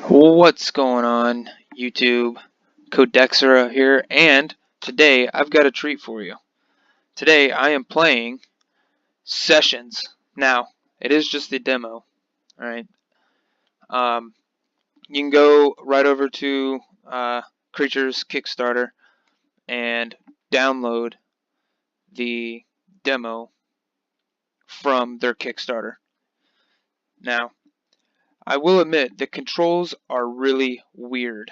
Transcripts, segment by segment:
What's going on, YouTube? Codexera here, and today I've got a treat for you. Today I am playing Sessions. Now, it is just a demo, alright? You can go right over to Crea-ture's Kickstarter and download the demo from their Kickstarter. Now, I will admit, the controls are really weird.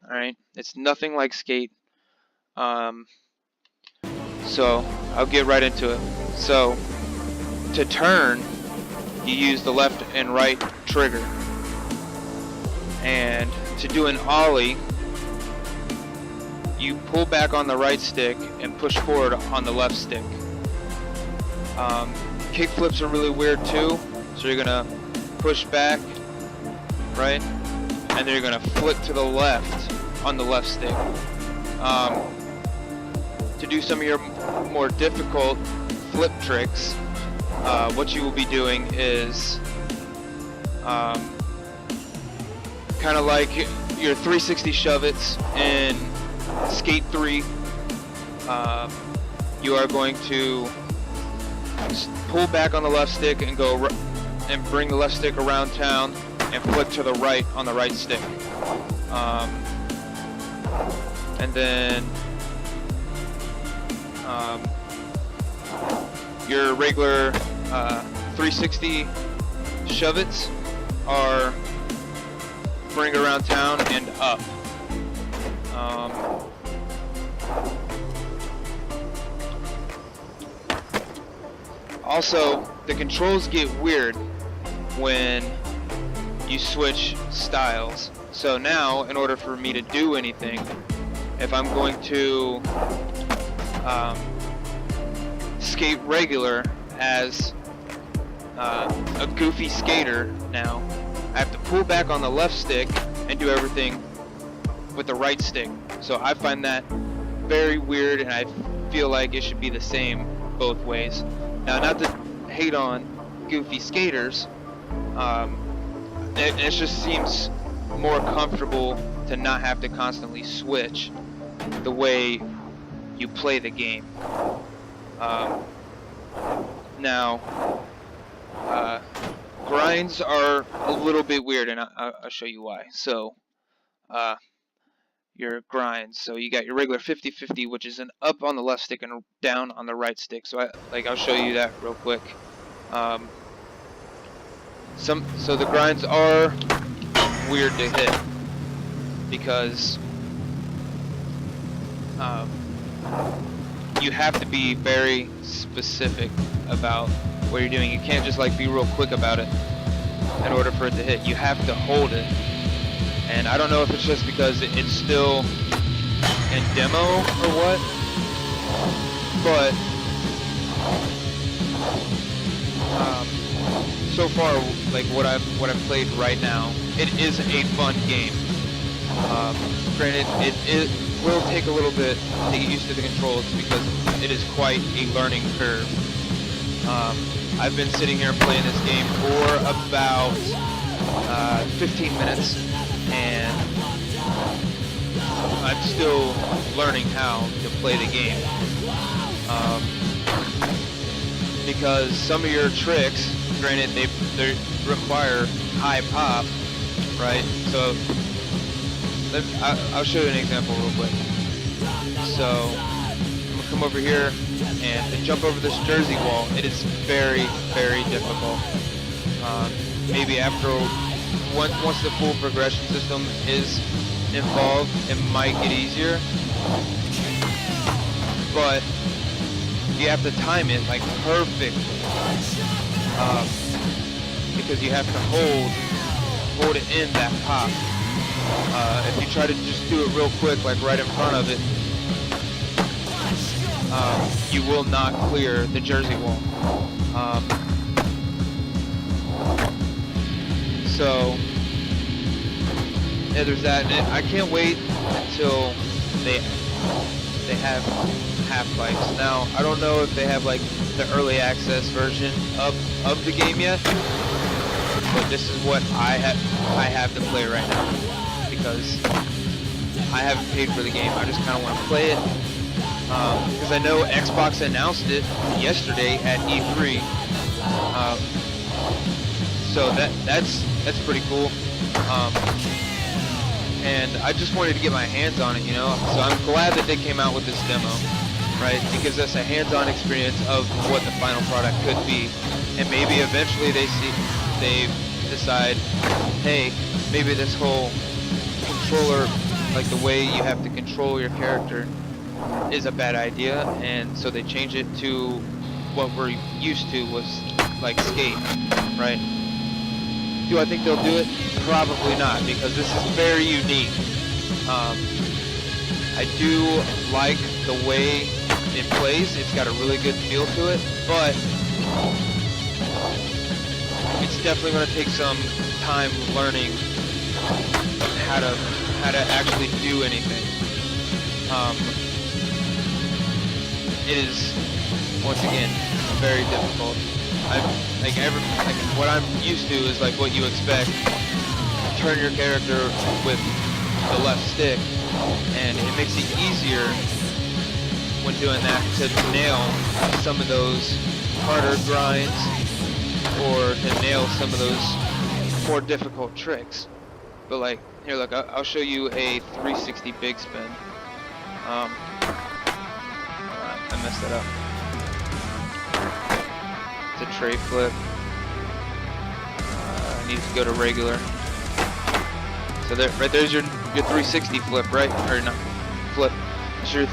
Alright, it's nothing like Skate. So I'll get right into it. So to turn, you use the left and right trigger, and to do an ollie, you pull back on the right stick and push forward on the left stick. Kick flips are really weird too. So you're gonna push back, right, and then you're gonna flip to the left on the left stick. To do some of your more difficult flip tricks, what you will be doing is kind of like your 360 shove-its in Skate 3. You are going to pull back on the left stick and go and bring the left stick around town and flip to the right on the right stick. And then your regular 360 shove-its are bring it around town and up. Also, the controls get weird when you switch styles. So now, in order for me to do anything, if I'm going to skate regular as a goofy skater, now I have to pull back on the left stick and do everything with the right stick. So I find that very weird, and I feel like it should be the same both ways. Now, not to hate on goofy skaters, it just seems more comfortable to not have to constantly switch the way you play the game. Now, grinds are a little bit weird, and I'll show you why. So, your grinds. So you got your regular 50-50, which is an up on the left stick and down on the right stick. So I'll show you that real quick. So the grinds are weird to hit because you have to be very specific about what you're doing. You can't just like be real quick about it in order for it to hit. You have to hold it. And I don't know if it's just because it's still in demo or what, but so far, like what I've played right now, it is a fun game. Granted, it will take a little bit to get used to the controls because it is quite a learning curve. I've been sitting here playing this game for about 15 minutes, and I'm still learning how to play the game. Because some of your tricks, granted, they require high pop, right? So I'll show you an example real quick. So I'm gonna come over here and to jump over this jersey wall. It is very, very difficult. Maybe after once the full progression system is involved, it might get easier. But you have to time it like perfectly, because you have to hold it in that pop. If you try to just do it real quick, like right in front of it, you will not clear the jersey wall. So yeah, there's that. And I can't wait until they have half-lives. Now, I don't know if they have like the early access version of the game yet, but this is what I have to play right now because I haven't paid for the game. I just kind of want to play it because I know Xbox announced it yesterday at E3. So that's pretty cool. And I just wanted to get my hands on it, you know. So I'm glad that they came out with this demo, right? It gives us a hands-on experience of what the final product could be, and maybe eventually they decide, hey, maybe this whole controller, like the way you have to control your character, is a bad idea, and so they change it to what we're used to was like Skate, right? Do I think they'll do it? Probably not, because this is very unique. I do like the way it plays. It's got a really good feel to it, but it's definitely going to take some time learning how to actually do anything. It is, once again, very difficult. What I'm used to is like what you expect. Turn your character with the left stick, and it makes it easier when doing that to nail some of those harder grinds or to nail some of those more difficult tricks. But like here, look, I'll show you a 360 big spin. I messed that up. It's a tray flip. I need to go to regular. So there, right there's your 360 flip, right? Or not flip. It's your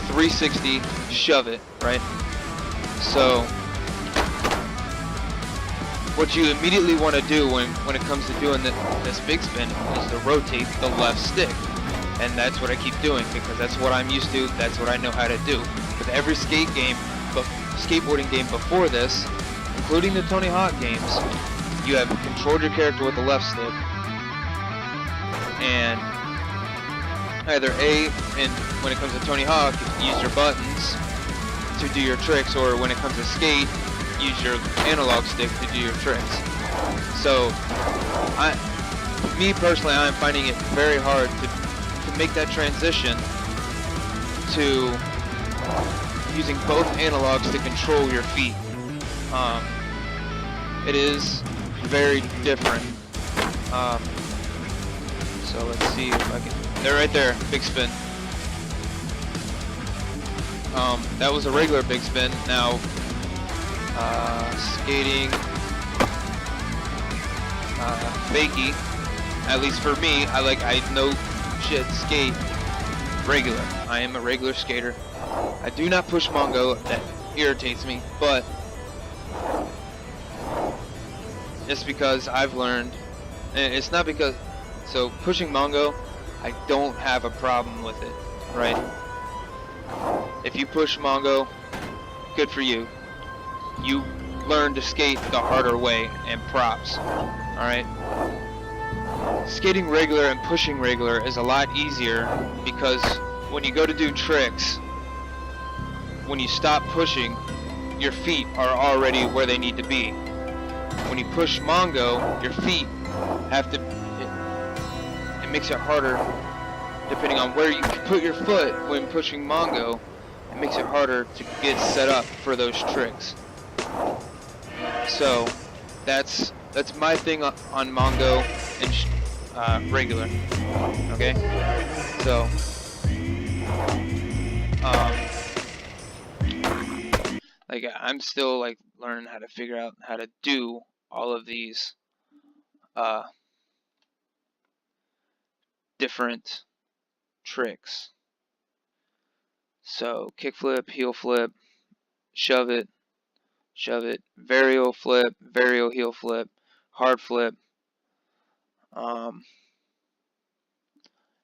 360 shove it, right? So what you immediately want to do when it comes to doing this big spin is to rotate the left stick, and that's what I keep doing because that's what I'm used to. That's what I know how to do. With every skateboarding game before this, including the Tony Hawk games, you have controlled your character with the left stick, and either when it comes to Tony Hawk, use your buttons to do your tricks, or when it comes to Skate, use your analog stick to do your tricks. So, me personally, I'm finding it very hard to make that transition to using both analogs to control your feet. It is very different. So let's see if I can. They're right there, big spin. That was a regular big spin. Now, skating, fakie. At least for me, I know shit skate regular. I am a regular skater. I do not push Mongo. That irritates me, but it's because I've learned, and it's not because. So pushing Mongo, I don't have a problem with it, right? If you push Mongo, good for you. You learn to skate the harder way, and props, alright? Skating regular and pushing regular is a lot easier because when you go to do tricks, when you stop pushing, your feet are already where they need to be. When you push Mongo, your feet have to, it makes it harder depending on where you put your foot when pushing Mongo. It makes it harder to get set up for those tricks. So that's my thing on Mongo and regular. Okay, so like I'm still like learning how to figure out how to do all of these different tricks. So kickflip, heel flip, shove it, varial flip, varial heel flip, hard flip,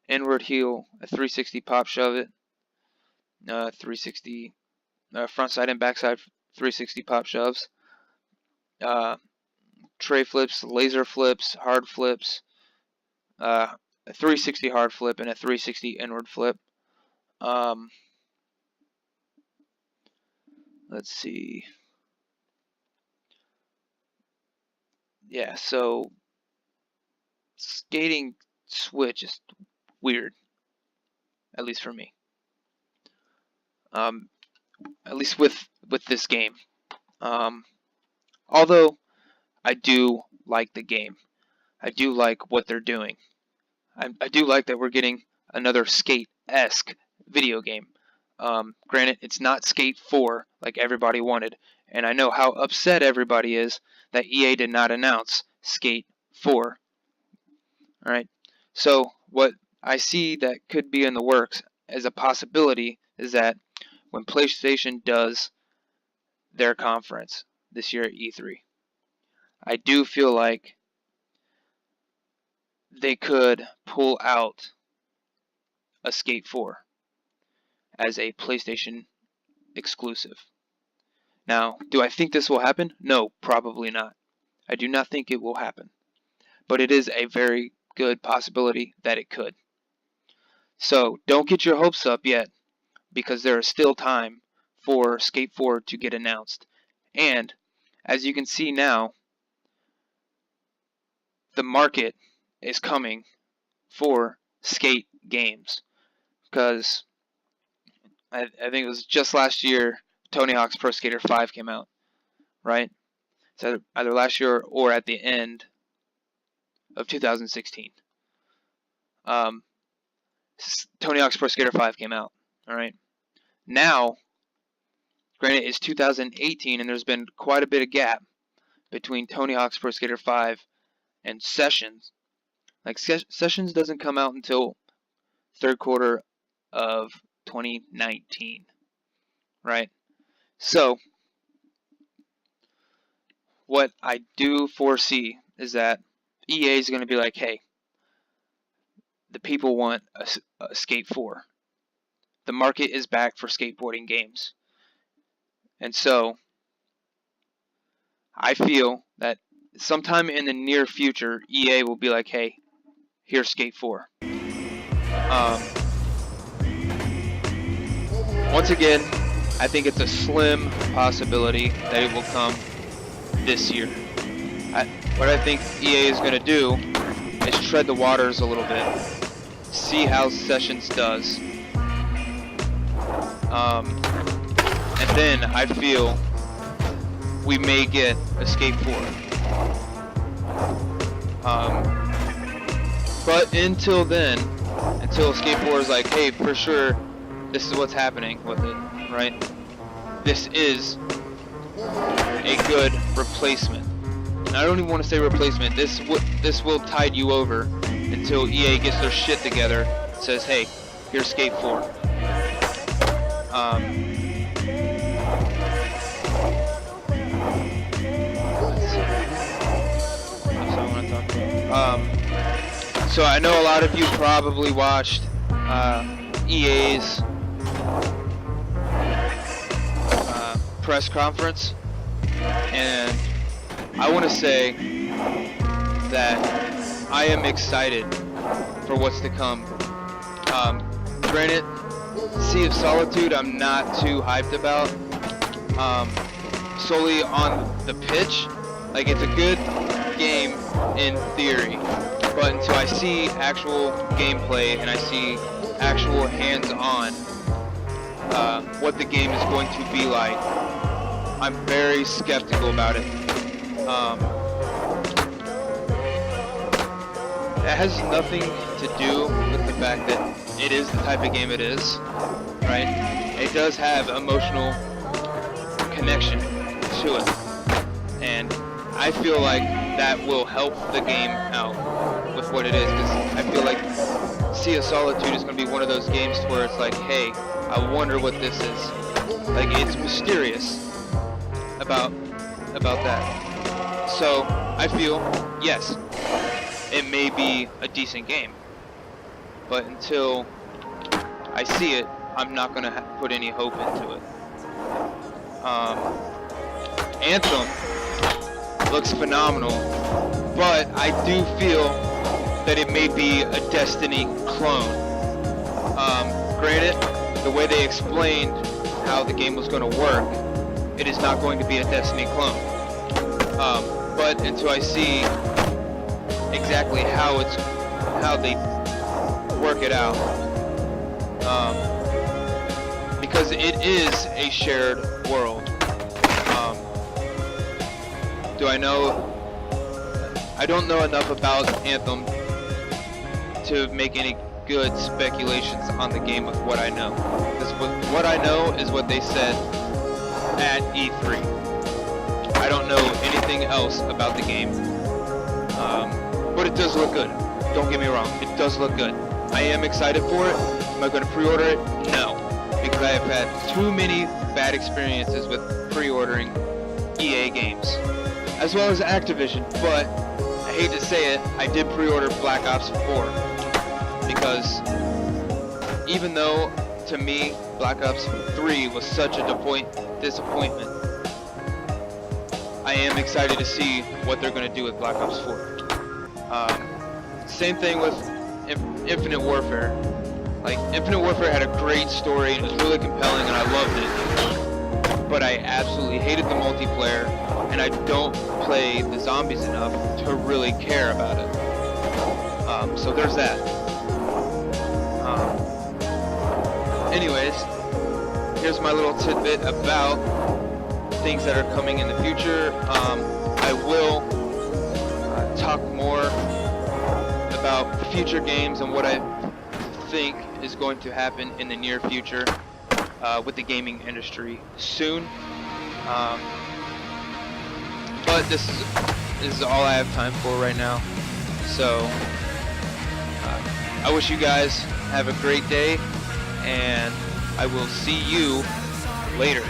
inward heel, a 360 pop shove it, 360 front side and back side 360 pop shoves, tray flips, laser flips, hard flips, a 360 hard flip, and a 360 inward flip. Let's see. yeah, so skating Switch is weird, at least for me. At least with this game. Although I do like the game, I do like what they're doing. I do like that we're getting another Skate-esque video game. Granted, it's not Skate 4 like everybody wanted, and I know how upset everybody is that EA did not announce Skate 4. Alright, so what I see that could be in the works as a possibility is that when PlayStation does their conference this year at E3, I do feel like they could pull out a Skate 4 as a PlayStation exclusive. Now, do I think this will happen? No, probably not. I do not think it will happen. But it is a very good possibility that it could. So, don't get your hopes up yet, because there is still time for Skate 4 to get announced. And, as you can see now, the market is coming for skate games. Because I think it was just last year Tony Hawk's Pro Skater 5 came out, right? So either last year or at the end of 2016. Tony Hawk's Pro Skater 5 came out, alright? Now, granted it's 2018 and there's been quite a bit of gap between Tony Hawk's Pro Skater 5 and Sessions. Like, Sessions doesn't come out until third quarter of 2019, right? So, what I do foresee is that EA is going to be like, hey, the people want a Skate 4. The market is back for skateboarding games. And so, I feel that sometime in the near future, EA will be like, hey, here's Skate 4. Once again, I think it's a slim possibility that it will come this year. What I think EA is going to do is tread the waters a little bit, see how Sessions does, and then I feel we may get a Skate 4. But until then, until Skate 4 is like, hey, for sure, this is what's happening with it, right? This is a good replacement. And I don't even want to say replacement. This will tide you over until EA gets their shit together and says, hey, here's Skate 4. So I know a lot of you probably watched EA's press conference, and I want to say that I am excited for what's to come. Granted, Sea of Solitude I'm not too hyped about, solely on the pitch. Like, it's a good game in theory, but until I see actual gameplay and I see actual hands-on what the game is going to be like, I'm very skeptical about it. It has nothing to do with the fact that it is the type of game it is, right? It does have emotional connection to it, and I feel like that will help the game out with what it is, because I feel like Sea of Solitude is going to be one of those games where it's like, hey, I wonder what this is. Like, it's mysterious about that. So I feel, yes, it may be a decent game, but until I see it, I'm not going to put any hope into it. Anthem looks phenomenal, but I do feel that it may be a Destiny clone. Granted, the way they explained how the game was going to work, it is not going to be a Destiny clone. but until I see exactly how they work it out, because it is a shared world. Do I know? I don't know enough about Anthem to make any good speculations on the game with what I know. What I know is what they said at E3. I don't know anything else about the game, but it does look good. Don't get me wrong, it does look good. I am excited for it. Am I going to pre-order it? No, because I have had too many bad experiences with pre-ordering EA games, as well as Activision. But I hate to say it, I did pre-order Black Ops 4 because even though to me Black Ops 3 was such a disappointment, I am excited to see what they're going to do with Black Ops 4. Same thing with Infinite Warfare. Like, Infinite Warfare had a great story and it was really compelling and I loved it. But I absolutely hated the multiplayer and I don't play the zombies enough to really care about it. So there's that. Anyways, here's my little tidbit about things that are coming in the future. I will talk more about future games and what I think is going to happen in the near future with the gaming industry soon. But this is all I have time for right now. So I wish you guys have a great day, and I will see you later.